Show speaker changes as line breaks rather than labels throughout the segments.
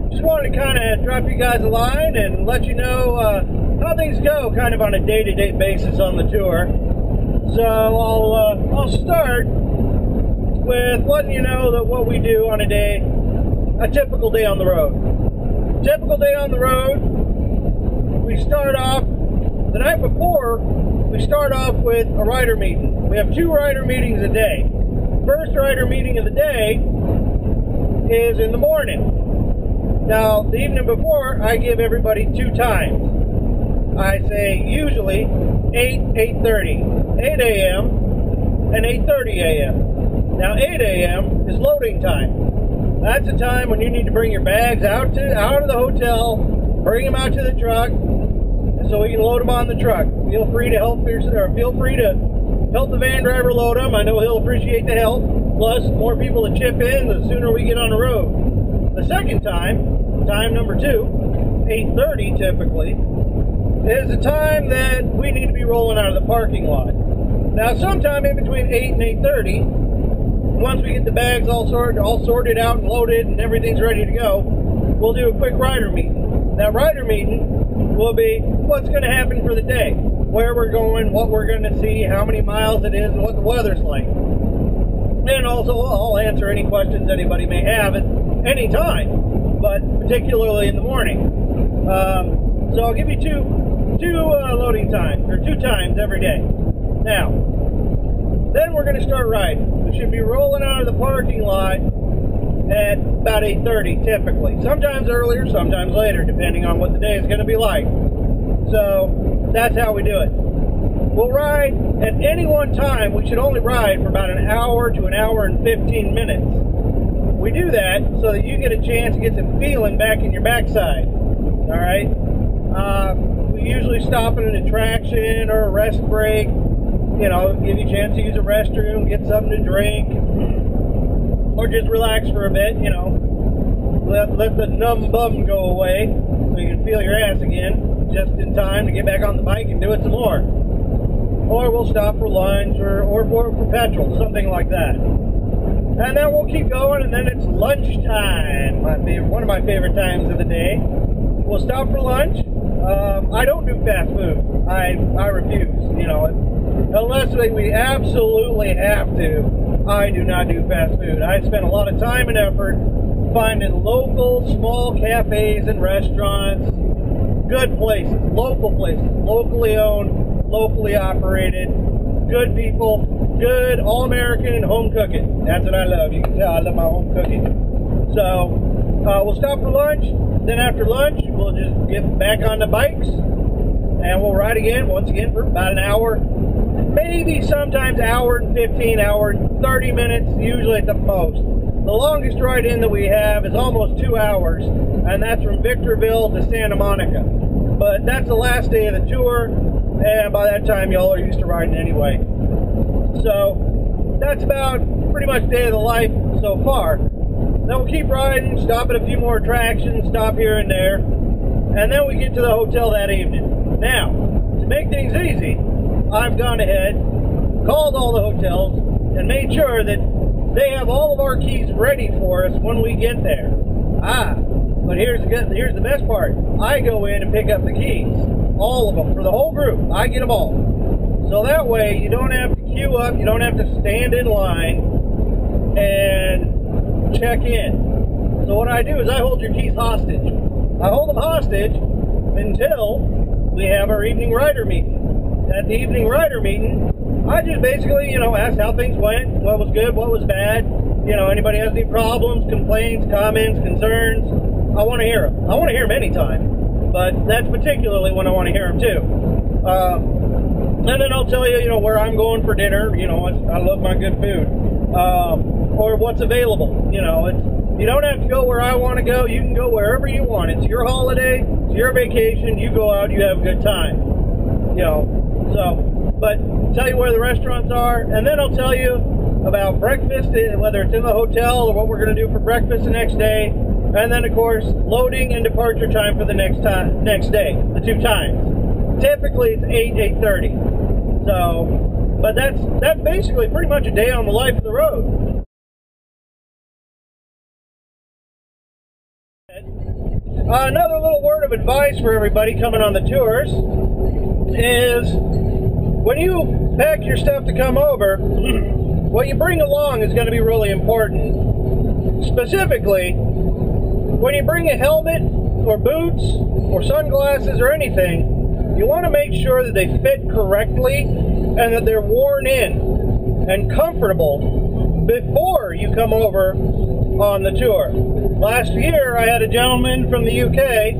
Just wanted to kind of drop you guys a line and let you know how things go kind of on a day-to-day basis on the tour. So I'll start with letting you know that what we do on a typical day on the road. Typical day on the road, we start off, the night before, we start off with a rider meeting. We have 2 rider meetings a day. First rider meeting of the day is in the morning. Now, the evening before, I give everybody 2 times. I say usually 8:30, 8 a.m. and 8:30 a.m. Now, 8 a.m. is loading time. That's the time when you need to bring your bags out of the hotel, bring them out to the truck, so we can load them on the truck. Feel free to help the van driver load them. I know he'll appreciate the help. Plus, the more people that chip in, the sooner we get on the road. The second time number 2, 8:30 typically, is the time that we need to be rolling out of the parking lot. Now, sometime in between 8 and 8:30, once we get the bags all sorted out and loaded and everything's ready to go, we'll do a quick rider meeting. That rider meeting will be what's going to happen for the day, where we're going, what we're going to see, how many miles it is, and what the weather's like. And also, I'll answer any questions anybody may have at any time, but particularly in the morning. So I'll give you two loading times, or 2 times every day. Now, then we're going to start riding. We should be rolling out of the parking lot at about 8:30 typically. Sometimes earlier, sometimes later, depending on what the day is going to be like. So that's how we do it. We'll ride at any one time. We should only ride for about an hour to an hour and 15 minutes. We do that so that you get a chance to get some feeling back in your backside. All right. We usually stop at an attraction or a rest break. You know, give you a chance to use a restroom, get something to drink, or just relax for a bit. You know, let the numb bum go away so you can feel your ass again just in time to get back on the bike and do it some more. Or we'll stop for lunch or for petrol, something like that. And then we'll keep going, and then it's lunchtime. One of my favorite times of the day. We'll stop for lunch. I don't do fast food. I refuse. You know, unless we absolutely have to, I do not do fast food. I spend a lot of time and effort finding local small cafes and restaurants, good places, local places, locally owned, locally operated, good people, good all-American home cooking. That's what I love. You can tell I love my home cooking. So we'll stop for lunch. Then after lunch, we'll just get back on the bikes and we'll ride again, once again, for about an hour. Maybe sometimes hour and 15, hour and 30 minutes, usually at the most. The longest ride in that we have is almost 2 hours, and that's from Victorville to Santa Monica. But that's the last day of the tour, and by that time, y'all are used to riding anyway. So that's about pretty much day of the life so far. Then we'll keep riding, stop at a few more attractions, stop here and there, and then we get to the hotel that evening. Now, to make things easy, I've gone ahead, called all the hotels, and made sure that they have all of our keys ready for us when we get there. But here's the best part. I go in and pick up the keys. All of them, for the whole group. I get them all. So that way, you don't have to queue up, you don't have to stand in line and check in. So what I do is I hold your keys hostage. I hold them hostage until we have our evening rider meeting. At the evening rider meeting, I just basically, ask how things went, what was good, what was bad. Anybody has any problems, complaints, comments, concerns. I want to hear them. I want to hear them anytime, but that's particularly when I want to hear them too. And then I'll tell you, where I'm going for dinner. I love my good food. Or what's available. You don't have to go where I want to go. You can go wherever you want. It's your holiday. It's your vacation. You go out. You have a good time. But tell you where the restaurants are, and then I'll tell you about breakfast, whether it's in the hotel or what we're going to do for breakfast the next day, and then of course loading and departure time for the next day, the 2 times. Typically it's 8:30. So, but that's basically pretty much a day on the life of the road. Another little word of advice for everybody coming on the tours is when you pack your stuff to come over, what you bring along is going to be really important. Specifically, when you bring a helmet or boots or sunglasses or anything, you want to make sure that they fit correctly and that they're worn in and comfortable before you come over on the tour. Last year, I had a gentleman from the UK,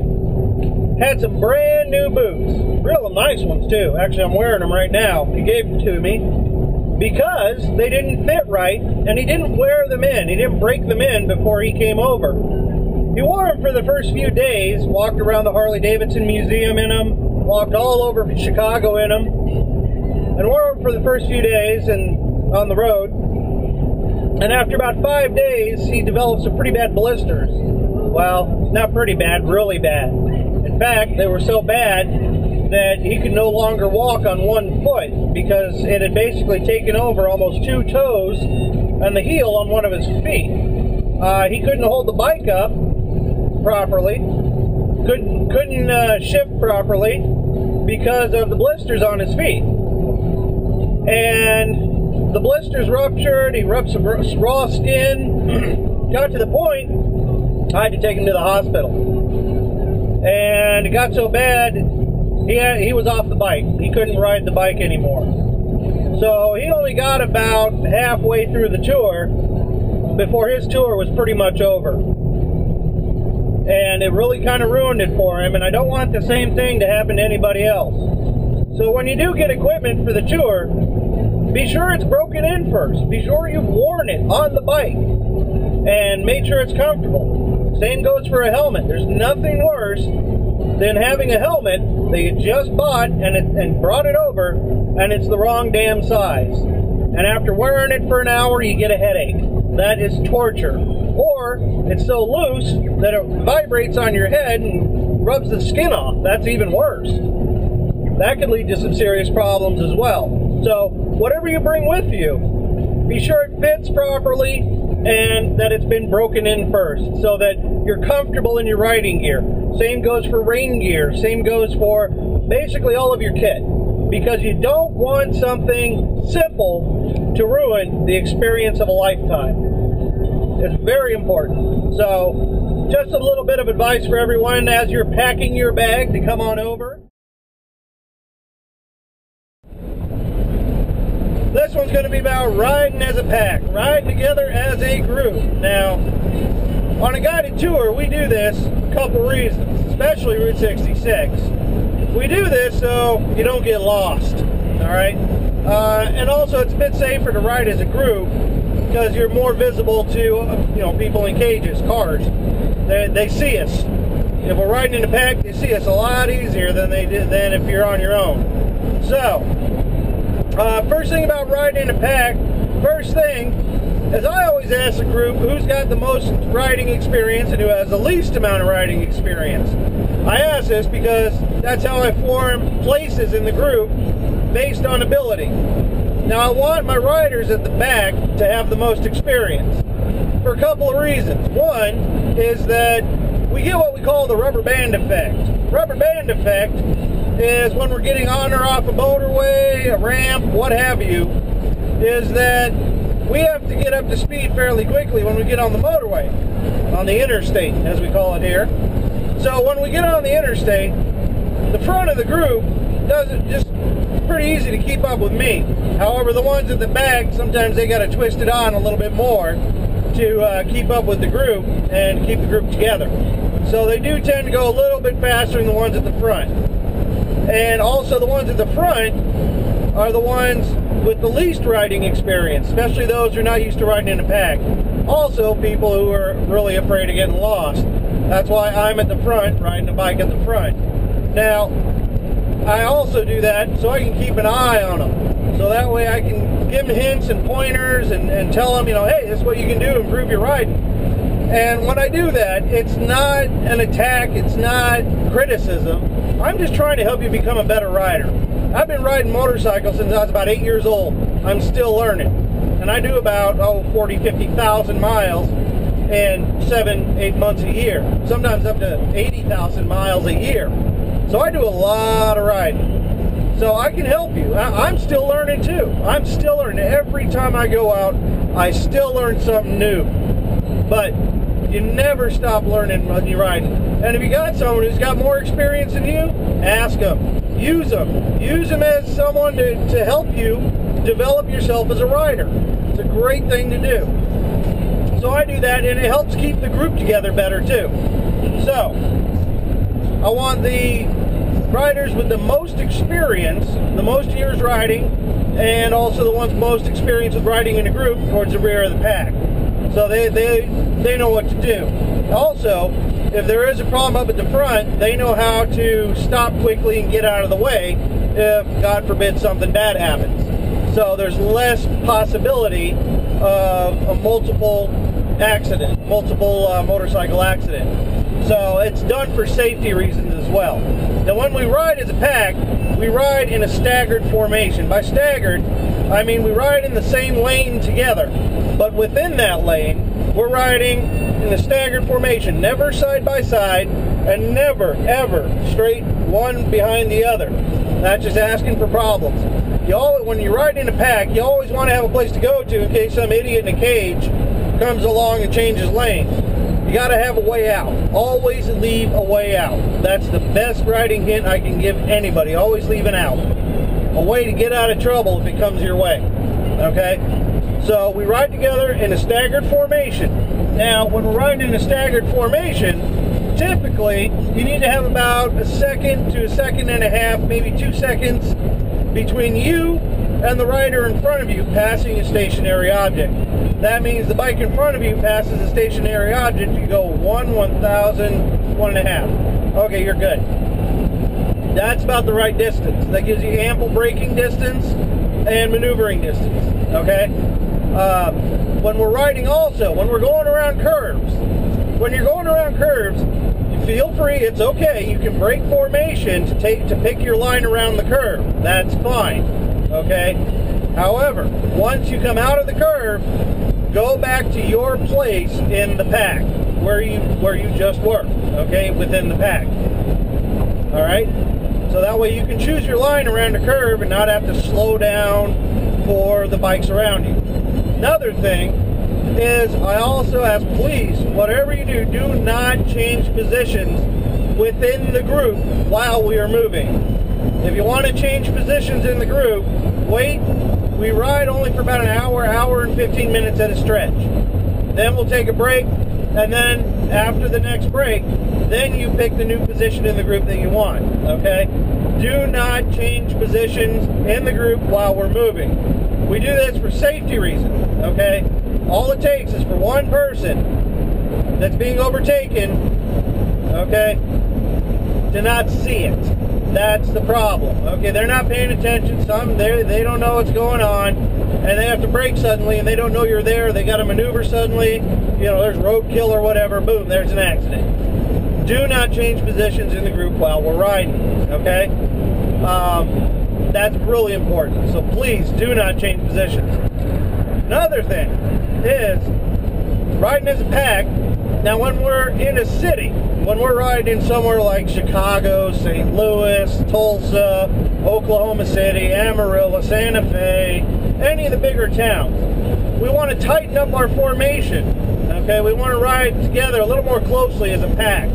had some brand new boots, real nice ones too. Actually, I'm wearing them right now. He gave them to me because they didn't fit right, and he didn't wear them in. He didn't break them in before he came over. He wore them for the first few days, walked around the Harley-Davidson museum in them, walked all over Chicago in them, and wore them for the first few days and on the road. And after about 5 days, he developed some pretty bad blisters. Well, not pretty bad, really bad. In fact, they were so bad that he could no longer walk on one foot because it had basically taken over almost 2 toes and the heel on one of his feet. He couldn't hold the bike up properly, couldn't shift properly because of the blisters on his feet. And the blisters ruptured, he rubbed some raw skin, got to the point, I had to take him to the hospital. And it got so bad, he was off the bike. He couldn't ride the bike anymore. So he only got about halfway through the tour before his tour was pretty much over. And it really kind of ruined it for him, and I don't want the same thing to happen to anybody else. So when you do get equipment for the tour, be sure it's broken in first. Be sure you've worn it on the bike and made sure it's comfortable. Same goes for a helmet. There's nothing worse than having a helmet that you just bought and brought it over and it's the wrong damn size. And after wearing it for an hour, you get a headache. That is torture. Or it's so loose that it vibrates on your head and rubs the skin off. That's even worse. That could lead to some serious problems as well. So whatever you bring with you, be sure it fits properly and that it's been broken in first so that you're comfortable in your riding gear. Same goes for rain gear. Same goes for basically all of your kit, because you don't want something simple to ruin the experience of a lifetime. It's very important. So just a little bit of advice for everyone as you're packing your bag to come on over. This one's going to be about riding as a pack, riding together as a group. Now, on a guided tour, we do this for a couple reasons, especially Route 66. We do this so you don't get lost, all right? And also, it's a bit safer to ride as a group because you're more visible to, people in cages, cars. They see us. If we're riding in a pack, they see us a lot easier than if you're on your own. So, first thing about riding in a pack, first thing is I always ask the group who's got the most riding experience and who has the least amount of riding experience. I ask this because that's how I form places in the group based on ability. Now I want my riders at the back to have the most experience for a couple of reasons. One is that we get what we call the rubber band effect. Rubber band effect is when we're getting on or off a motorway, a ramp, what have you, is that we have to get up to speed fairly quickly when we get on the motorway, on the interstate, as we call it here. So when we get on the interstate, the front of the group does it just pretty easy to keep up with me. However, the ones at the back, sometimes they got to twist it on a little bit more to keep up with the group and keep the group together. So they do tend to go a little bit faster than the ones at the front. And also the ones at the front are the ones with the least riding experience, especially those who are not used to riding in a pack. Also people who are really afraid of getting lost. That's why I'm at the front, riding a bike at the front. Now, I also do that so I can keep an eye on them. So that way I can give them hints and pointers and tell them, hey, this is what you can do to improve your riding. And when I do that, it's not an attack, it's not criticism. I'm just trying to help you become a better rider. I've been riding motorcycles since I was about 8 years old. I'm still learning. And I do about, 40, 50,000 miles in 7, 8 months a year. Sometimes up to 80,000 miles a year. So I do a lot of riding. So I can help you. I'm still learning too. I'm still learning. Every time I go out, I still learn something new. But you never stop learning when you're riding. And if you got someone who's got more experience than you, ask them. Use them. Use them as someone to help you develop yourself as a rider. It's a great thing to do. So I do that, and it helps keep the group together better too. So I want the riders with the most experience, the most years riding, and also the ones most experienced with riding in a group towards the rear of the pack. So they know what to do. Also, if there is a problem up at the front, they know how to stop quickly and get out of the way if, God forbid, something bad happens. So there's less possibility of a multiple motorcycle accident. So it's done for safety reasons as well. Now when we ride as a pack, we ride in a staggered formation. By staggered, I mean we ride in the same lane together. But within that lane, we're riding in a staggered formation, never side by side, and never, ever straight one behind the other. That's just asking for problems. When you ride in a pack, you always want to have a place to go to in case some idiot in a cage comes along and changes lanes. You got to have a way out. Always leave a way out. That's the best riding hint I can give anybody. Always leave an out. A way to get out of trouble if it comes your way. Okay? So we ride together in a staggered formation. Now, when we're riding in a staggered formation, typically you need to have about a second to a second and a half, maybe 2 seconds between you and the rider in front of you passing a stationary object. That means the bike in front of you passes a stationary object, you go 1/1000, 1.5. Okay, you're good. That's about the right distance. That gives you ample braking distance and maneuvering distance. Okay? When we're riding also, when we're going around curves, when you're going around curves, you feel free, it's okay, you can break formation to pick your line around the curve. That's fine. Okay? However, once you come out of the curve, go back to your place in the pack where you just were, okay, within the pack. All right? So that way you can choose your line around the curve and not have to slow down for the bikes around you. Another thing is I also ask, please, whatever you do, do not change positions within the group while we are moving. If you want to change positions in the group, wait. We ride only for about an hour, hour and 15 minutes at a stretch. Then we'll take a break, and then after the next break, then you pick the new position in the group that you want, okay? Do not change positions in the group while we're moving. We do this for safety reasons, okay? All it takes is for one person that's being overtaken, okay, to not see it. That's the problem. Okay, they're not paying attention. Some they don't know what's going on, and they have to brake suddenly, and they don't know you're there. They got to maneuver suddenly. You know, there's roadkill or whatever. Boom, there's an accident. Do not change positions in the group while we're riding. Okay, that's really important. So please do not change positions. Another thing is riding as a pack. Now, when we're in a city, when we're riding somewhere like Chicago, St. Louis, Tulsa, Oklahoma City, Amarillo, Santa Fe, any of the bigger towns, we want to tighten up our formation. Okay, we want to ride together a little more closely as a pack.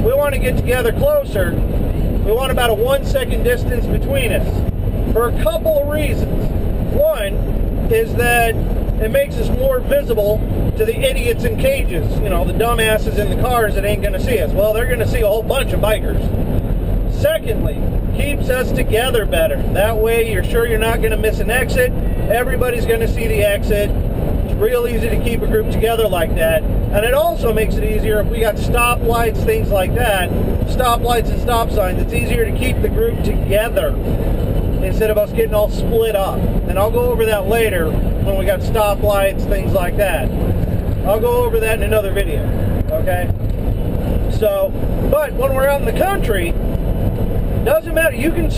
We want to get together closer. We want about a 1 second distance between us for a couple of reasons. One is that it makes us more visible to the idiots in cages, you know, the dumbasses in the cars that ain't going to see us. Well, they're going to see a whole bunch of bikers. Secondly, keeps us together better. That way you're sure you're not going to miss an exit. Everybody's going to see the exit. It's real easy to keep a group together like that. And it also makes it easier if we got stoplights, things like that, stoplights and stop signs. It's easier to keep the group together instead of us getting all split up. And I'll go over that later when we got stoplights, things like that. I'll go over that in another video, okay? So, but when we're out in the country, Doesn't matter. You can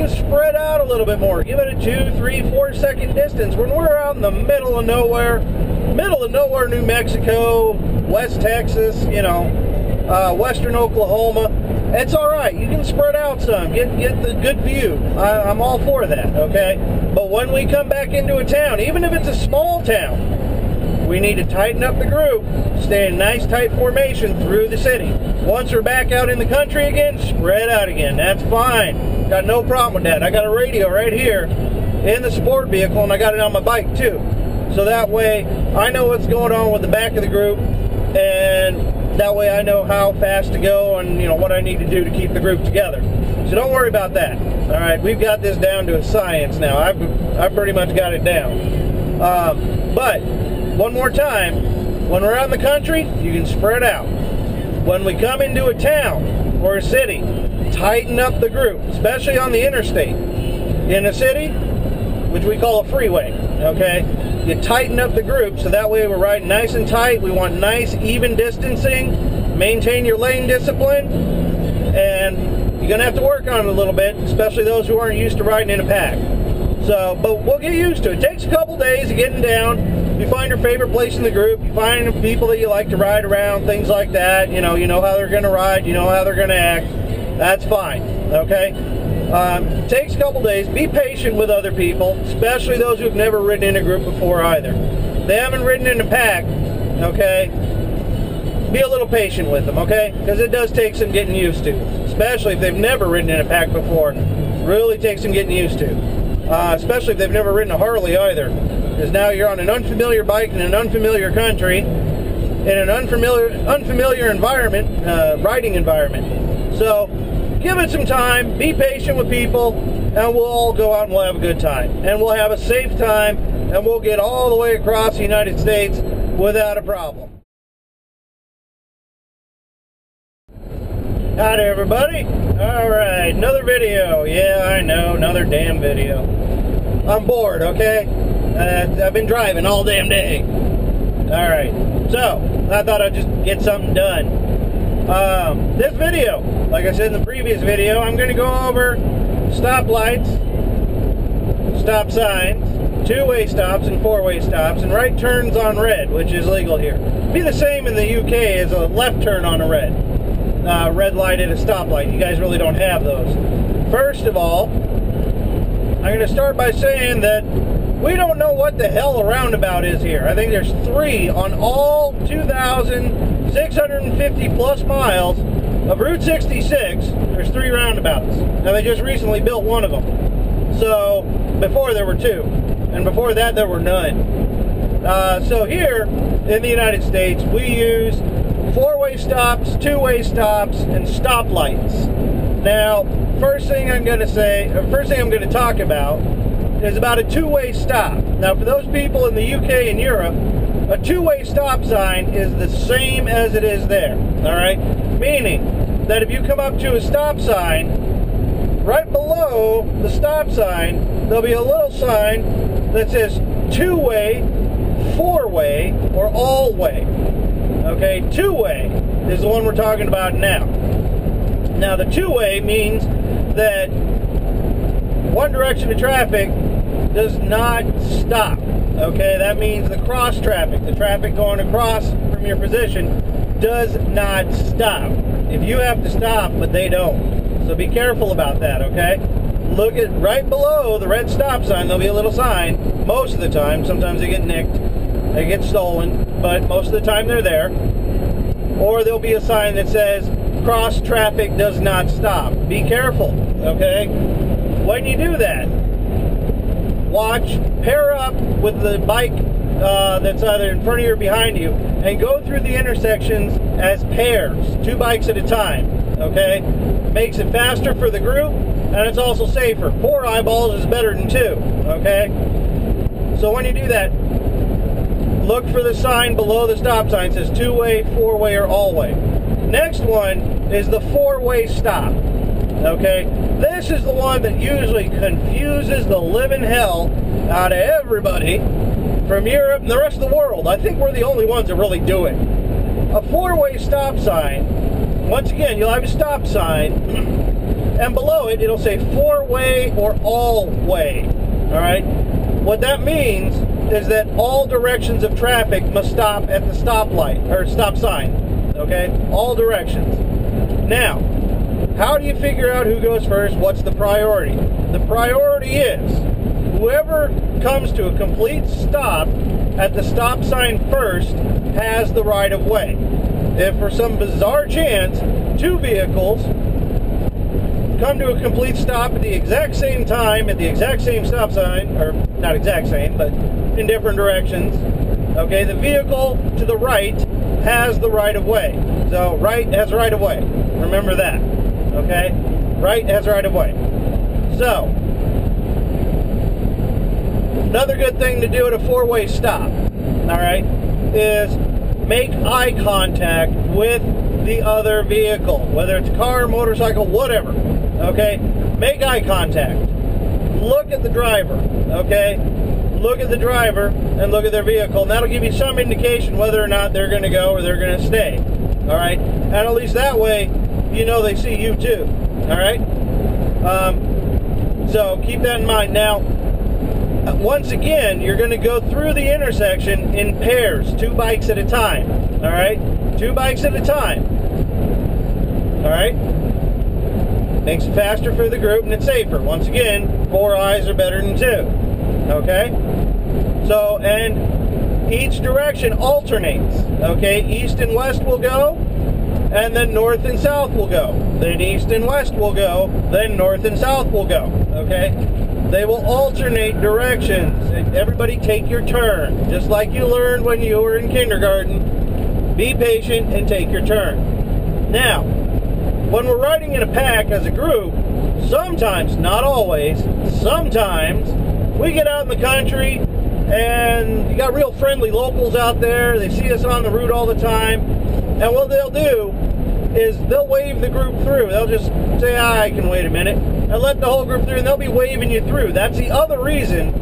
spread out a little bit more. Give it a 2, 3, 4 second distance. When we're out in the middle of nowhere, New Mexico, West Texas, you know, Western Oklahoma, it's all right. You can spread out some. Get the good view. I'm all for that. Okay. But when we come back into a town, even if it's a small town, we need to tighten up the group, stay in nice tight formation through the city. Once we're back out in the country again, spread out again. That's fine. Got no problem with that. I got a radio right here in the sport vehicle, and I got it on my bike too. So that way I know what's going on with the back of the group, and that way I know how fast to go and, you know, what I need to do to keep the group together. So don't worry about that. All right, we've got this down to a science now. I've pretty much got it down. But one more time, when we're out in the country, you can spread out. When we come into a town or a city, tighten up the group, especially on the interstate. In a city, which we call a freeway, okay? You tighten up the group so that way we're riding nice and tight. We want nice, even distancing. Maintain your lane discipline. And you're going to have to work on it a little bit, especially those who aren't used to riding in a pack. So, but we'll get used to it. It takes a couple days of getting down. You find your favorite place in the group. You find the people that you like to ride around, things like that. You know how they're going to ride. You know how they're going to act. That's fine, okay? It takes a couple days. Be patient with other people, especially those who've never ridden in a group before either. If they haven't ridden in a pack, okay? Be a little patient with them, okay? Because it does take some getting used to, especially if they've never ridden in a pack before. Really takes some getting used to. Especially if they've never ridden a Harley either, because now you're on an unfamiliar bike in an unfamiliar country, in an unfamiliar environment, riding environment. So give it some time, be patient with people, and we'll all go out and we'll have a good time. And we'll have a safe time, and we'll get all the way across the United States without a problem. Howdy everybody. Alright, another video. Yeah, I know, another damn video. I'm bored, okay? I've been driving all damn day. Alright, so I thought I'd just get something done. This video, like I said in the previous video, I'm going to go over stoplights, stop signs, two-way stops and four-way stops, and right turns on red, which is legal here. Be the same in the UK as a left turn on a red. Red light at a stoplight. You guys really don't have those. First of all, I'm going to start by saying that we don't know what the hell a roundabout is here. I think there's 3 on all 2,650 plus miles of Route 66. There's 3 roundabouts. Now they just recently built one of them. So before there were 2, and before that there were none. So here in the United States we use 4-way stops, 2-way stops, and stoplights. Now, first thing I'm going to talk about is about a 2-way stop. Now, for those people in the UK and Europe, a 2-way stop sign is the same as it is there. All right, meaning that if you come up to a stop sign, right below the stop sign, there'll be a little sign that says 2-way, 4-way, or all-way. Okay, 2-way is the one we're talking about now. Now, the 2-way means that one direction of traffic does not stop. Okay, that means the cross traffic, the traffic going across from your position, does not stop. If you have to stop, but they don't. So be careful about that, okay? Look at right below the red stop sign, there'll be a little sign, most of the time. Sometimes they get nicked, they get stolen, but most of the time they're there. Or there'll be a sign that says, cross traffic does not stop. Be careful, okay? When you do that, pair up with the bike that's either in front of you or behind you, and go through the intersections as pairs, 2 bikes at a time, okay? Makes it faster for the group, and it's also safer. 4 eyeballs is better than 2, okay? So when you do that, look for the sign below the stop sign. It says 2-way, 4-way, or all-way. Next one is the 4-way stop. Okay? This is the one that usually confuses the living hell out of everybody from Europe and the rest of the world. I think we're the only ones that really do it. A 4-way stop sign, once again, you'll have a stop sign, and below it, it'll say 4-way or all-way. All right? What that means is that all directions of traffic must stop at the stoplight, or stop sign. Okay? All directions. Now, how do you figure out who goes first? What's the priority? The priority is whoever comes to a complete stop at the stop sign first has the right of way. If for some bizarre chance 2 vehicles come to a complete stop at the exact same time at the exact same stop sign, or not exact same, but in different directions, okay, the vehicle to the right has the right of way. So right has right of way. Remember that. Okay? Right has right of way. So, another good thing to do at a 4-way stop, alright, is make eye contact with the other vehicle, whether it's a car, motorcycle, whatever. Okay? Make eye contact. Look at the driver. Okay? Look at the driver and look at their vehicle, and that'll give you some indication whether or not they're going to go or they're going to stay. Alright? And at least that way, you know they see you too. Alright? So keep that in mind. Now, once again, you're going to go through the intersection in pairs, 2 bikes at a time. Alright? 2 bikes at a time. Alright? Makes it faster for the group and it's safer. Once again, 4 eyes are better than 2. Okay? So, and each direction alternates. Okay? East and west will go, and then north and south will go. Then east and west will go, then north and south will go. Okay? They will alternate directions. Everybody take your turn. Just like you learned when you were in kindergarten. Be patient and take your turn. Now, when we're riding in a pack as a group, sometimes, not always, sometimes we get out in the country and you got real friendly locals out there. They see us on the route all the time. And what they'll do is they'll wave the group through. They'll just say, I can wait a minute, and let the whole group through, and they'll be waving you through. That's the other reason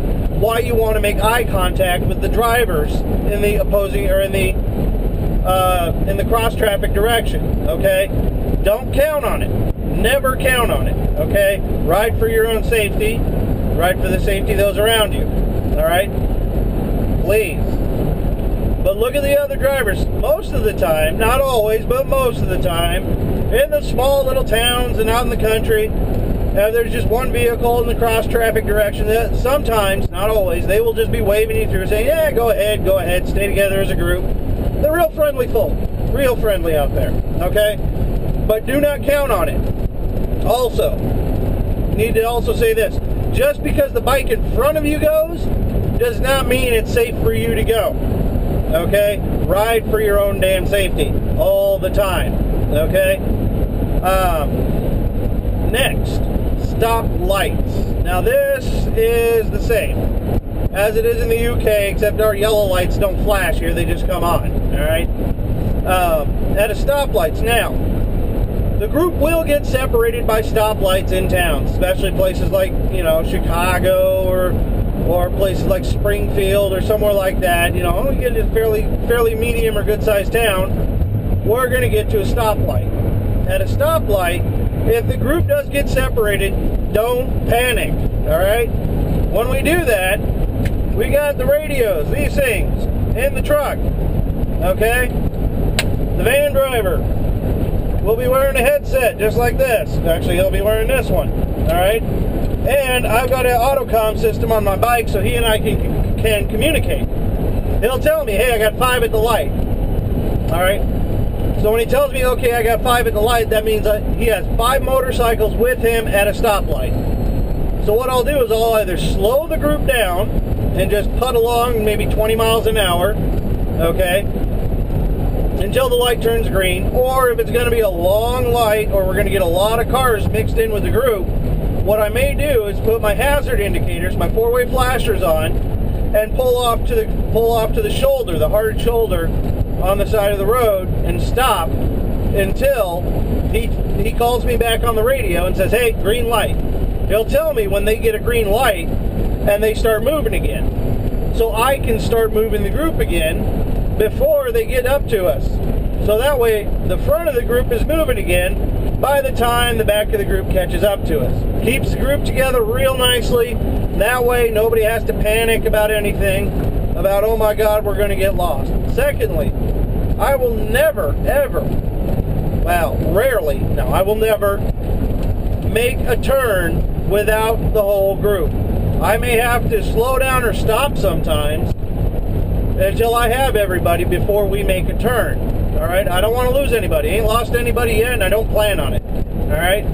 why you want to make eye contact with the drivers in the opposing, or in the cross-traffic direction, okay? Don't count on it. Never count on it, okay? Ride for your own safety. Ride for the safety of those around you, all right? Please. But look at the other drivers. Most of the time, not always, but most of the time, in the small little towns and out in the country, there's just one vehicle in the cross-traffic direction. Sometimes, not always, they will just be waving you through, saying, yeah, go ahead, stay together as a group. They're real friendly folk. Real friendly out there, okay? But do not count on it. Also, need to also say this. Just because the bike in front of you goes, does not mean it's safe for you to go. Okay? Ride for your own damn safety all the time. Okay? Next, stop lights. Now this is the same as it is in the UK, except our yellow lights don't flash here, they just come on. Alright? At a stoplights. Now, the group will get separated by stoplights in towns, especially places like, you know, Chicago or places like Springfield or somewhere like that. You know, we get a fairly medium or good-sized town, we're going to get to a stoplight. At a stoplight, if the group does get separated, don't panic, all right? When we do that, we got the radios, these things, in the truck, okay? The van driver will be wearing a headset just like this. Actually, he'll be wearing this one, all right? And I've got an autocom system on my bike so he and I can communicate. He'll tell me, hey, I got 5 at the light, all right? So when he tells me, okay, I got 5 at the light, that means he has 5 motorcycles with him at a stoplight. So what I'll do is I'll either slow the group down and just putt along maybe 20 miles an hour, okay, until the light turns green, or if it's going to be a long light or we're going to get a lot of cars mixed in with the group, what I may do is put my hazard indicators, my 4-way flashers on, and pull off to the shoulder, the hard shoulder on the side of the road, and stop until he calls me back on the radio and says, hey, green light. He'll tell me when they get a green light and they start moving again. So I can start moving the group again before they get up to us. So that way the front of the group is moving again, by the time the back of the group catches up to us. Keeps the group together real nicely. That way nobody has to panic about anything, about, oh my God, we're going to get lost. Secondly, I will never, ever, well, rarely, no, I will never make a turn without the whole group. I may have to slow down or stop sometimes until I have everybody before we make a turn. All right? I don't want to lose anybody. Ain't lost anybody yet, and I don't plan on it. All right?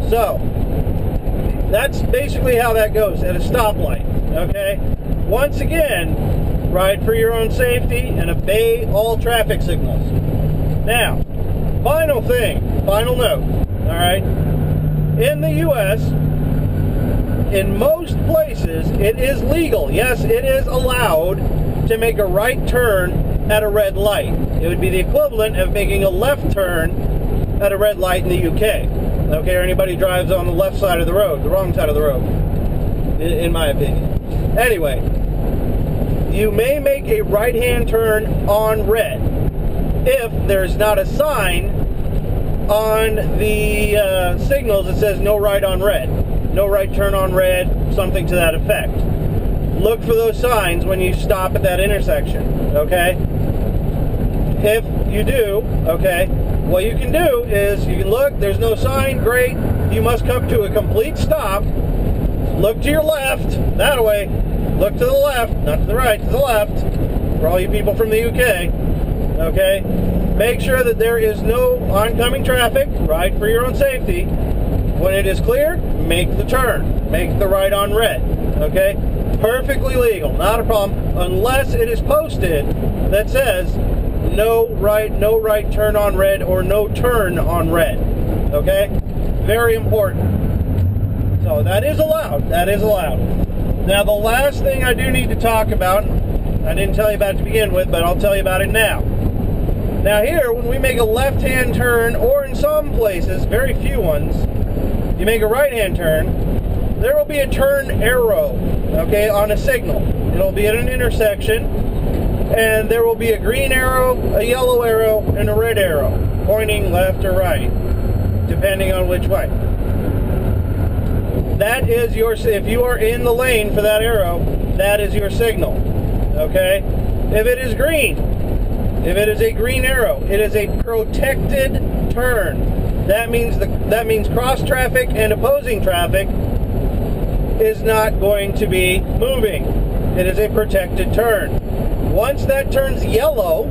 So, that's basically how that goes at a stoplight. Okay? Once again, ride for your own safety and obey all traffic signals. Now, final thing, final note. All right? In the U.S., in most places, it is legal. Yes, it is allowed to make a right turn at a red light. It would be the equivalent of making a left turn at a red light in the UK. Okay, or anybody drives on the left side of the road, the wrong side of the road, in my opinion. Anyway, you may make a right-hand turn on red if there's not a sign on the signals that says no right on red. No right turn on red, something to that effect. Look for those signs when you stop at that intersection, okay? If you do, okay, what you can do is you can look, there's no sign, great. You must come to a complete stop. Look to your left, that way. Look to the left, not to the right, to the left, for all you people from the UK, okay? Make sure that there is no oncoming traffic. Ride for your own safety. When it is clear, make the turn. Make the right on red. Okay? Perfectly legal. Not a problem. Unless it is posted that says no right turn on red or no turn on red. Okay? Very important. So that is allowed. That is allowed. Now the last thing I do need to talk about, I didn't tell you about it to begin with, but I'll tell you about it now. Now here, when we make a left-hand turn, or in some places, very few ones, you make a right-hand turn, there will be a turn arrow, okay, on a signal. It'll be at an intersection, and there will be a green arrow, a yellow arrow, and a red arrow, pointing left or right, depending on which way. That is your, if you are in the lane for that arrow, that is your signal, okay? If it is green, if it is a green arrow, it is a protected turn. That means cross traffic and opposing traffic is not going to be moving. It is a protected turn. Once that turns yellow,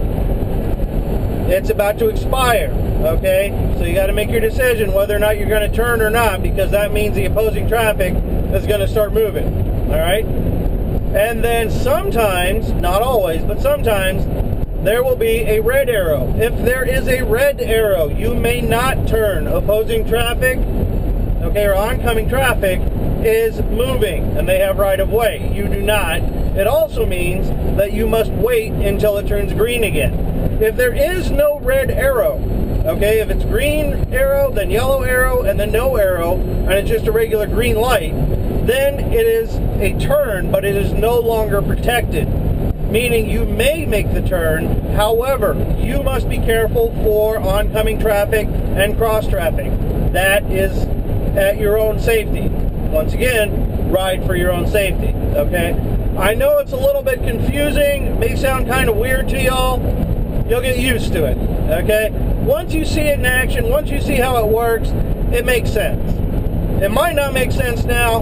it's about to expire. Okay? So you got to make your decision whether or not you're going to turn or not, because that means the opposing traffic is going to start moving. All right? And then sometimes, not always, but sometimes, there will be a red arrow. If there is a red arrow, you may not turn. Opposing traffic, okay, or oncoming traffic is moving, and they have right of way. You do not. It also means that you must wait until it turns green again. If there is no red arrow, okay, if it's green arrow, then yellow arrow, and then no arrow, and it's just a regular green light, then it is a turn, but it is no longer protected. Meaning you may make the turn, however, you must be careful for oncoming traffic and cross traffic. That is at your own safety. Once again, ride for your own safety, okay? I know it's a little bit confusing, it may sound kind of weird to y'all. You'll get used to it, okay? Once you see it in action, once you see how it works, it makes sense. It might not make sense now,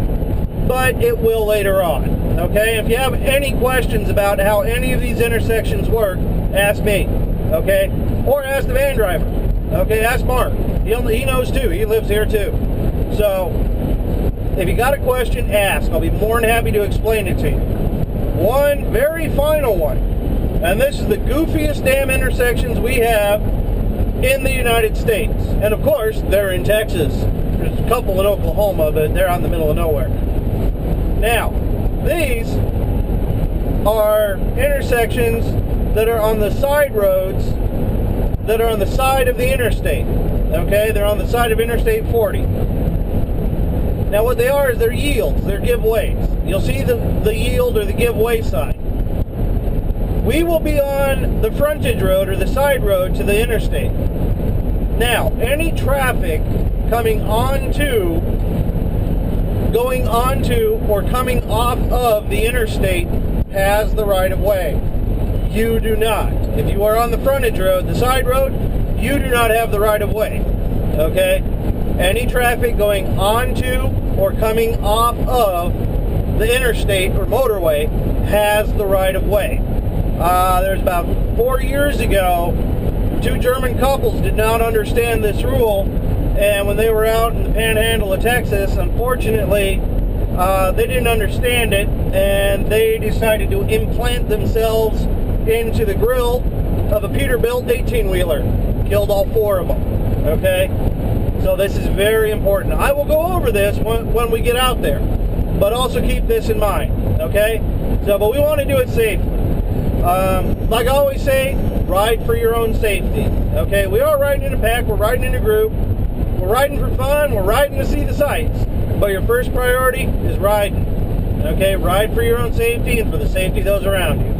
but it will later on. Okay, if you have any questions about how any of these intersections work, ask me, okay? Or ask the van driver, okay? Ask Mark. He knows too. He lives here too. So, if you got a question, ask. I'll be more than happy to explain it to you. One very final one, and this is the goofiest damn intersections we have in the United States. And of course, they're in Texas. There's a couple in Oklahoma, but they're out in the middle of nowhere. Now, these are intersections that are on the side roads that are on the side of the interstate. Okay, they're on the side of Interstate 40. Now what they are is they're yields, they're giveaways. You'll see the yield or the giveaway sign. We will be on the frontage road or the side road to the interstate. Now, any traffic going onto or coming off of the interstate has the right of way. You do not. If you are on the frontage road, the side road, you do not have the right of way. Okay? Any traffic going onto or coming off of the interstate or motorway has the right of way. There's about 4 years ago, 2 German couples did not understand this rule, and when they were out in the panhandle of Texas, unfortunately, they didn't understand it, and they decided to implant themselves into the grill of a Peterbilt 18-wheeler. Killed all 4 of them. Okay? So this is very important. I will go over this when we get out there, but also keep this in mind. Okay? So, but we want to do it safely. Like I always say, ride for your own safety. Okay? We are riding in a pack. We're riding in a group. We're riding for fun. We're riding to see the sights. But your first priority is riding. Okay? Ride for your own safety and for the safety of those around you.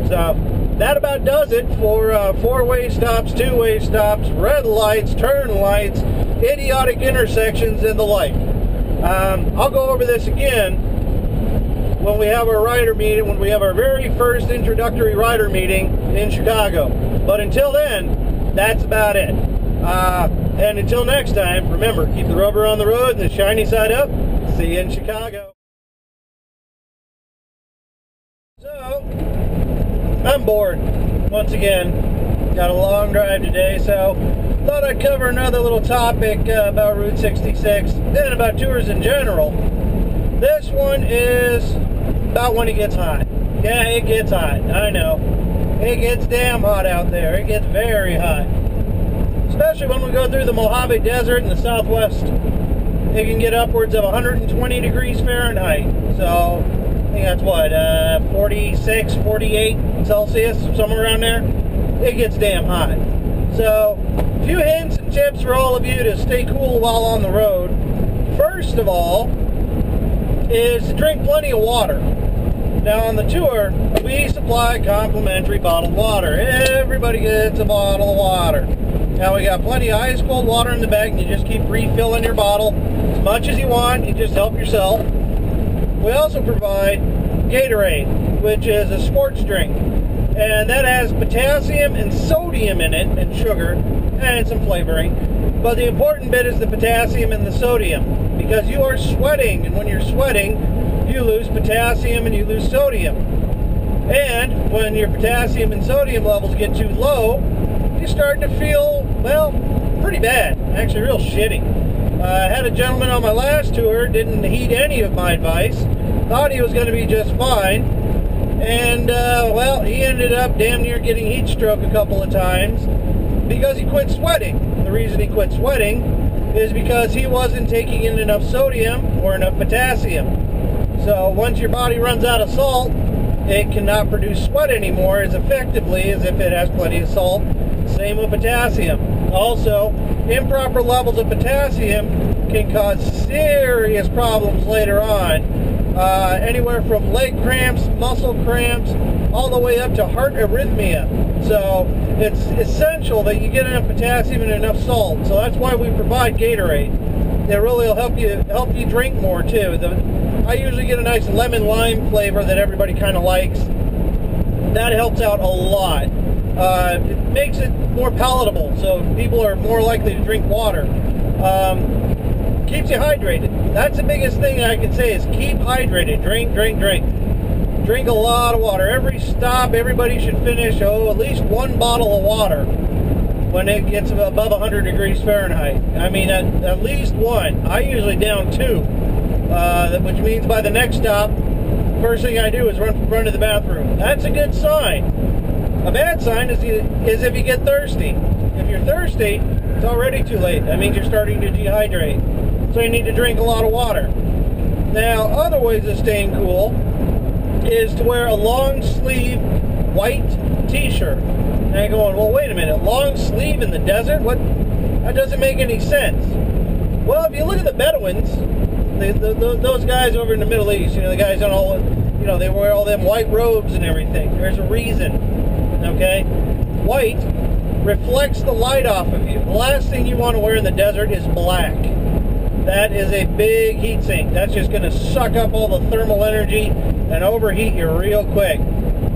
So, that about does it for 4-way stops, 2-way stops, red lights, turn lights, idiotic intersections, and the like. I'll go over this again when we have our rider meeting, when we have our very first introductory rider meeting in Chicago. But until then, that's about it. And until next time, remember, keep the rubber on the road and the shiny side up. See you in Chicago. So, I'm bored, once again. Got a long drive today, so thought I'd cover another little topic about Route 66 and about tours in general. This one is about when it gets hot. Yeah, it gets hot, I know. It gets damn hot out there. It gets very hot. Especially when we go through the Mojave Desert in the southwest. It can get upwards of 120 degrees Fahrenheit. So, I think that's what, 46, 48 Celsius, somewhere around there. It gets damn hot. So, a few hints and tips for all of you to stay cool while on the road. First of all, is to drink plenty of water. Now on the tour, we supply complimentary bottled water. Everybody gets a bottle of water. Now we got plenty of ice cold water in the bag, and you just keep refilling your bottle as much as you want. You just help yourself. We also provide Gatorade, which is a sports drink. And that has potassium and sodium in it, and sugar, and some flavoring. But the important bit is the potassium and the sodium, because you are sweating, and when you're sweating, you lose potassium and you lose sodium. And when your potassium and sodium levels get too low, you're starting to feel, well, pretty bad. Actually, real shitty. I had a gentleman on my last tour, didn't heed any of my advice, thought he was going to be just fine. And, well, he ended up damn near getting heat stroke a couple of times because he quit sweating. The reason he quit sweating is because he wasn't taking in enough sodium or enough potassium. So once your body runs out of salt, it cannot produce sweat anymore as effectively as if it has plenty of salt. Same with potassium. Also, improper levels of potassium can cause serious problems later on. Anywhere from leg cramps, muscle cramps, all the way up to heart arrhythmia. So it's essential that you get enough potassium and enough salt. So that's why we provide Gatorade. It really will help you drink more too. I usually get a nice lemon lime flavor that everybody kind of likes. That helps out a lot. It makes it more palatable, so people are more likely to drink water. Keeps you hydrated. That's the biggest thing I can say is keep hydrated. Drink, drink, drink. Drink a lot of water. Every stop, everybody should finish, at least 1 bottle of water when it gets above 100 degrees Fahrenheit. I mean, at least 1. I usually down 2, which means by the next stop, first thing I do is run to the bathroom. That's a good sign. A bad sign is if you get thirsty. If you're thirsty, it's already too late. That means you're starting to dehydrate. So you need to drink a lot of water. Now, other ways of staying cool is to wear a long sleeve white t-shirt. Now you're going, well, wait a minute, long sleeve in the desert? What? That doesn't make any sense. Well, if you look at the Bedouins, those guys over in the Middle East, the guys on all, they wear all them white robes and everything. There's a reason, okay? White reflects the light off of you. The last thing you want to wear in the desert is black. That is a big heat sink. That's just going to suck up all the thermal energy and overheat you real quick.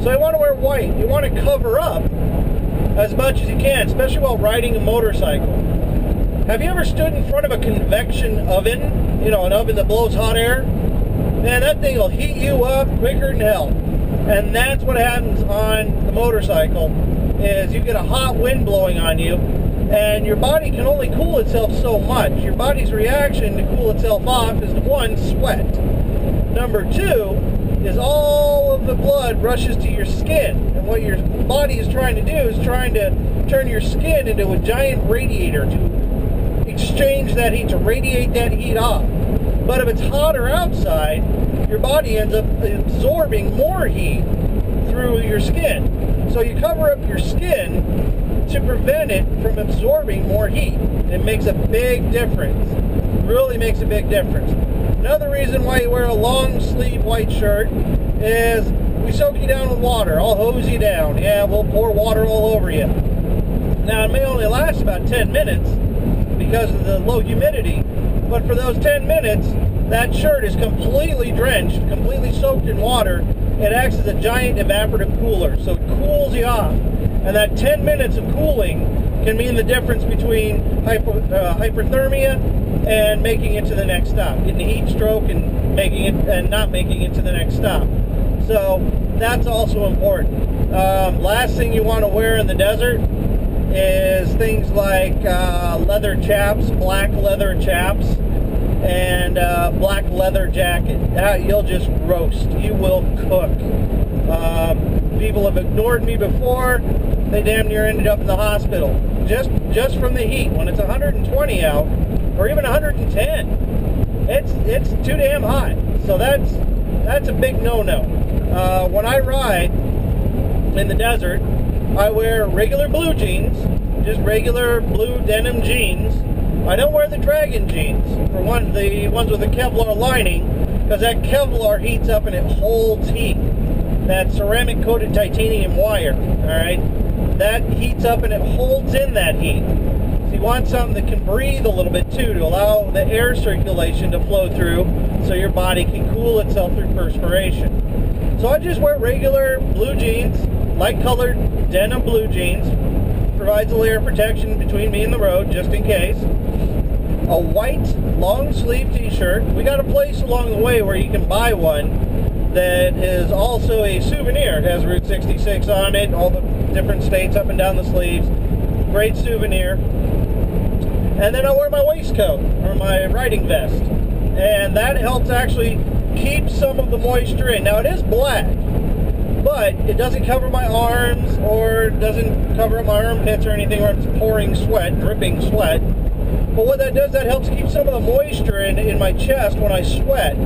So you want to wear white. You want to cover up as much as you can, especially while riding a motorcycle. Have you ever stood in front of a convection oven? You know, an oven that blows hot air? Man, that thing will heat you up quicker than hell. And that's what happens on the motorcycle, is you get a hot wind blowing on you, and your body can only cool itself so much. Your body's reaction to cool itself off is, one, sweat. Number two is all of the blood rushes to your skin. And what your body is trying to do is trying to turn your skin into a giant radiator to exchange that heat, to radiate that heat off. But if it's hotter outside, your body ends up absorbing more heat through your skin. So you cover up your skin to prevent it from absorbing more heat. It makes a big difference. Really makes a big difference. Another reason why you wear a long sleeve white shirt is we soak you down with water. I'll hose you down. Yeah, we'll pour water all over you. Now, it may only last about 10 minutes because of the low humidity, but for those 10 minutes, that shirt is completely drenched, completely soaked in water. It acts as a giant evaporative cooler, so it cools you off. And that 10 minutes of cooling can mean the difference between hyperthermia and making it to the next stop, getting a heat stroke and making it and not making it to the next stop. So that's also important. Last thing you want to wear in the desert is things like leather chaps, black leather chaps, and black leather jacket. You'll just roast. You will cook. People have ignored me before. They damn near ended up in the hospital just from the heat. When it's 120 out, or even 110, it's too damn hot. So that's a big no-no. When I ride in the desert, I wear regular blue jeans, just regular blue denim jeans. I don't wear the Dragon jeans, for one, the ones with the Kevlar lining, because that Kevlar heats up and it holds heat. That ceramic coated titanium wire, alright, that heats up and it holds in that heat. So you want something that can breathe a little bit too, to allow the air circulation to flow through so your body can cool itself through perspiration. So I just wear regular blue jeans, light colored denim blue jeans, provides a layer of protection between me and the road just in case. A white long sleeve t-shirt. We got a place along the way where you can buy one that is also a souvenir. It has Route 66 on it, all the different states up and down the sleeves. Great souvenir. And then I wear my waistcoat or my riding vest, and that helps actually keep some of the moisture in. Now it is black, but it doesn't cover my arms or doesn't cover my armpits or anything where it's pouring sweat, dripping sweat. But what that does, that helps keep some of the moisture in my chest when I sweat.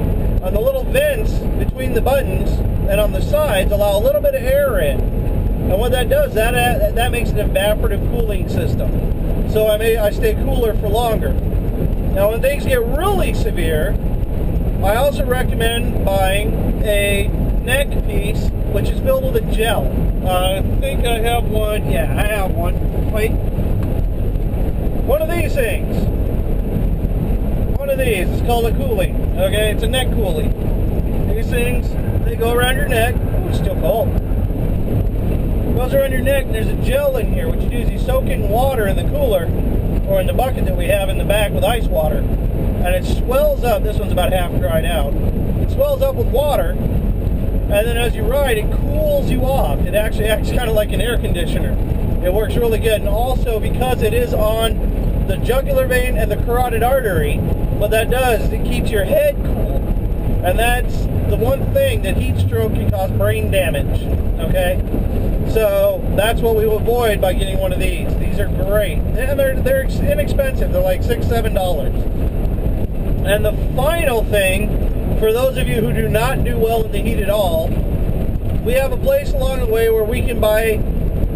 On the little vents between the buttons and on the sides allow a little bit of air in. And what that does, that makes an evaporative cooling system. So I stay cooler for longer. Now when things get really severe, I also recommend buying a neck piece which is filled with a gel. I think I have one. Yeah, I have one. Wait. One of these things. One of these. It's called a coolie. Okay, it's a neck coolie. These things, they go around your neck. Oh, it's still cold. It goes around your neck, and there's a gel in here. What you do is you soak in water in the cooler, or in the bucket that we have in the back with ice water, and it swells up. This one's about half dried out. It swells up with water, and then as you ride, it cools you off. It actually acts kind of like an air conditioner. It works really good, and also because it is on the jugular vein and the carotid artery, what that does is it keeps your head cool, and that's the one thing that heat stroke can cause brain damage, okay? So that's what we will avoid by getting one of these. These are great, and they're inexpensive. They're like $6, $7. And the final thing, for those of you who do not do well in the heat at all, we have a place along the way where we can buy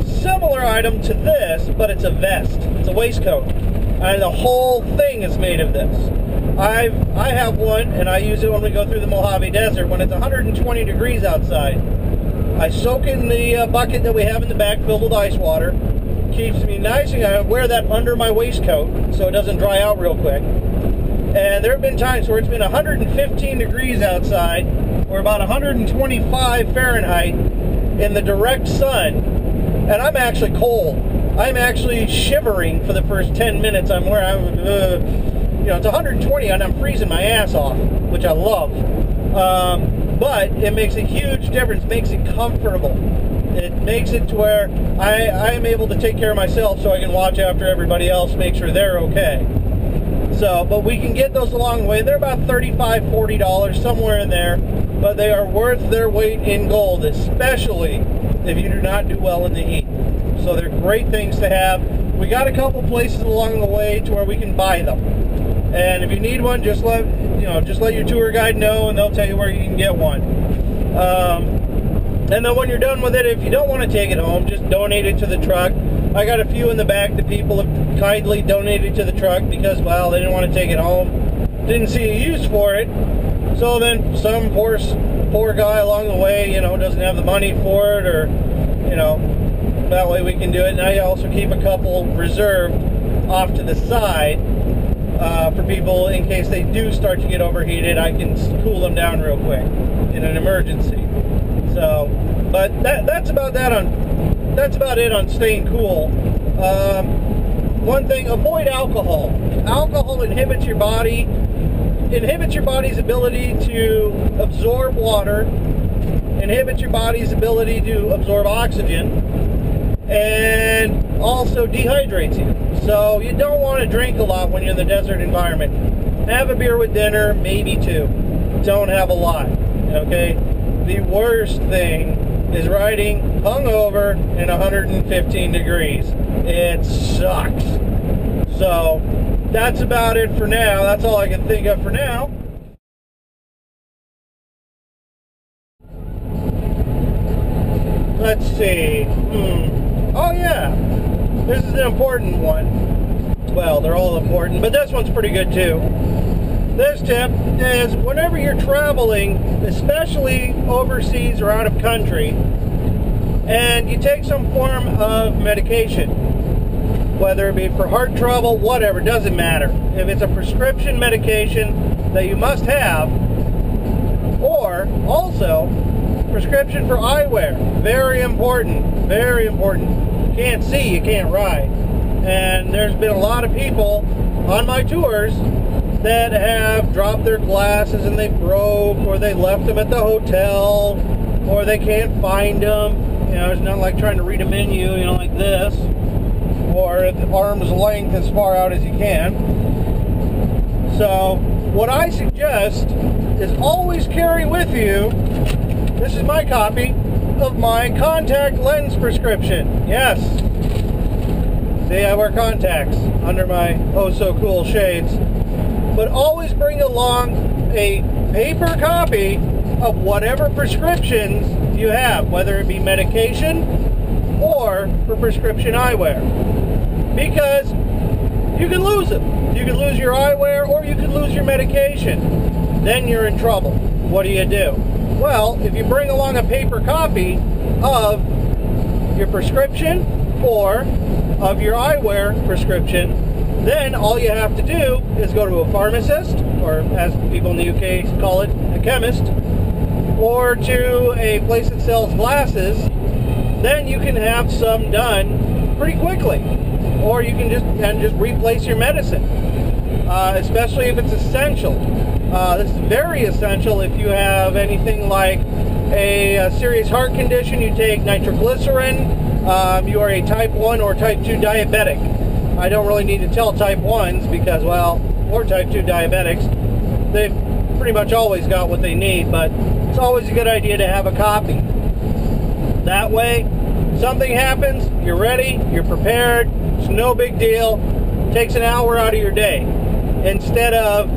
similar item to this, but it's a vest. It's a waistcoat, and the whole thing is made of this. I have one, and I use it when we go through the Mojave Desert when it's 120 degrees outside. I soak in the bucket that we have in the back filled with ice water, keeps me nice, and I wear that under my waistcoat so it doesn't dry out real quick. And there have been times where it's been 115 degrees outside, or about 125 Fahrenheit in the direct sun, and I'm actually cold. I'm actually shivering for the first 10 minutes. You know, it's 120 and I'm freezing my ass off, which I love. But it makes a huge difference. It makes it comfortable. It makes it to where I'm able to take care of myself so I can watch after everybody else, make sure they're okay. So, but we can get those along the way. They're about $35, $40, somewhere in there, but they are worth their weight in gold, especially if you do not do well in the heat. So they're great things to have. We got a couple places along the way to where we can buy them. And if you need one, just let your tour guide know, and they'll tell you where you can get one. And then when you're done with it, if you don't want to take it home, just donate it to the truck. I got a few in the back that people have kindly donated to the truck because, well, they didn't want to take it home, didn't see a use for it. So then some poor guy along the way, you know, doesn't have the money for it, or, you know, that way we can do it. And I also keep a couple reserved off to the side for people in case they do start to get overheated. I can cool them down real quick in an emergency. So, but that's about it on staying cool. One thing, avoid alcohol. Alcohol inhibits your body's ability to absorb water, inhibits your body's ability to absorb oxygen, and also dehydrates you. So you don't want to drink a lot when you're in the desert environment. Have a beer with dinner, maybe two. Don't have a lot, okay? The worst thing is riding hungover in 115 degrees. It sucks. So that's about it for now. That's all I can think of for now. Let's see. Oh yeah, this is an important one. Well, they're all important, but this one's pretty good too. This tip is whenever you're traveling, especially overseas or out of country, and you take some form of medication, whether it be for heart trouble, whatever, doesn't matter. If it's a prescription medication that you must have, or also prescription for eyewear, very important, very important. You can't see, you can't ride. And there's been a lot of people on my tours that have dropped their glasses and they broke, or they left them at the hotel, or they can't find them. You know, it's not like trying to read a menu, you know, like this, or at arm's length as far out as you can. So what I suggest is always carry with you, this is my copy of my contact lens prescription. Yes. See, I wear contacts under my oh-so-cool shades. But always bring along a paper copy of whatever prescriptions you have, whether it be medication or for prescription eyewear. Because you can lose them. You can lose your eyewear or you can lose your medication. Then you're in trouble. What do you do? Well, if you bring along a paper copy of your prescription or of your eyewear prescription, then all you have to do is go to a pharmacist, or as people in the UK call it, a chemist, or to a place that sells glasses. Then you can have some done pretty quickly. Or you can just replace your medicine, especially if it's essential. This is very essential if you have anything like a serious heart condition. You take nitroglycerin. You are a type 1 or type 2 diabetic. I don't really need to tell type 1s because, well, or type 2 diabetics, they've pretty much always got what they need, but it's always a good idea to have a copy. That way, something happens, you're ready, you're prepared, it's no big deal. It takes an hour out of your day instead of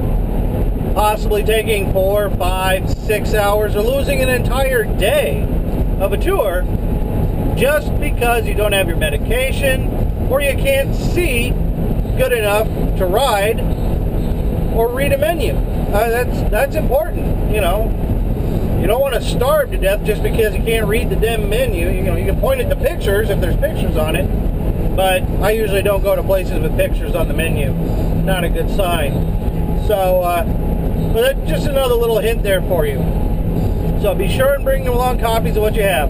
possibly taking 4, 5, 6 hours or losing an entire day of a tour just because you don't have your medication or you can't see good enough to ride or read a menu. That's important, you know. You don't want to starve to death just because you can't read the damn menu. You know, you can point at the pictures if there's pictures on it, but I usually don't go to places with pictures on the menu. Not a good sign. So, but that's just another little hint there for you. So be sure and bring along copies of what you have.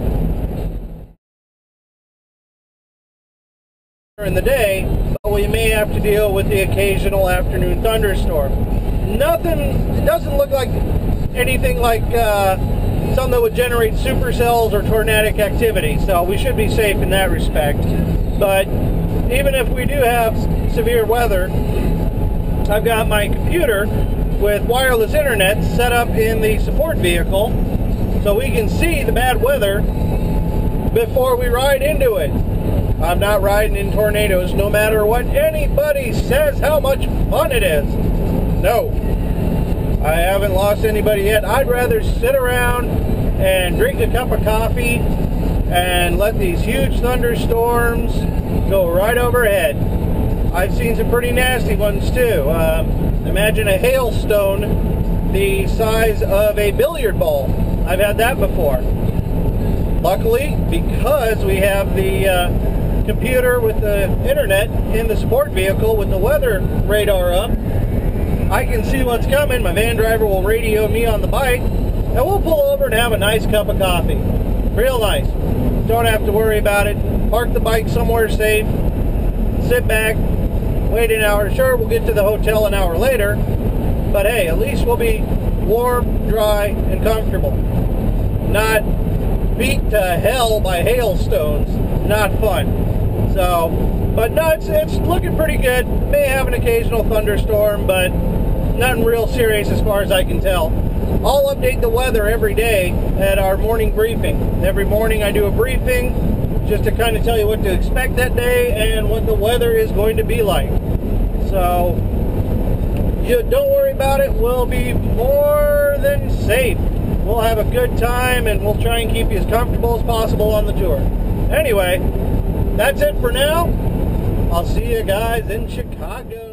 During the day, but we may have to deal with the occasional afternoon thunderstorm. It doesn't look like anything like something that would generate supercells or tornadic activity, so we should be safe in that respect. But even if we do have severe weather, I've got my computer with wireless internet set up in the support vehicle so we can see the bad weather before we ride into it. I'm not riding in tornadoes no matter what anybody says how much fun it is. No. I haven't lost anybody yet. I'd rather sit around and drink a cup of coffee and let these huge thunderstorms go right overhead. I've seen some pretty nasty ones too. Imagine a hailstone the size of a billiard ball. I've had that before. Luckily, because we have the computer with the internet in the support vehicle with the weather radar up, I can see what's coming. My van driver will radio me on the bike, and we'll pull over and have a nice cup of coffee. Real nice. Don't have to worry about it. Park the bike somewhere safe. Sit back. Wait an hour. Sure, we'll get to the hotel an hour later, but hey, at least we'll be warm, dry, and comfortable. Not beat to hell by hailstones. Not fun. So, but no, it's looking pretty good. May have an occasional thunderstorm, but nothing real serious as far as I can tell. I'll update the weather every day at our morning briefing. Every morning I do a briefing just to kind of tell you what to expect that day and what the weather is going to be like. So, you don't worry about it. We'll be more than safe. We'll have a good time, and we'll try and keep you as comfortable as possible on the tour. Anyway, that's it for now. I'll see you guys in Chicago.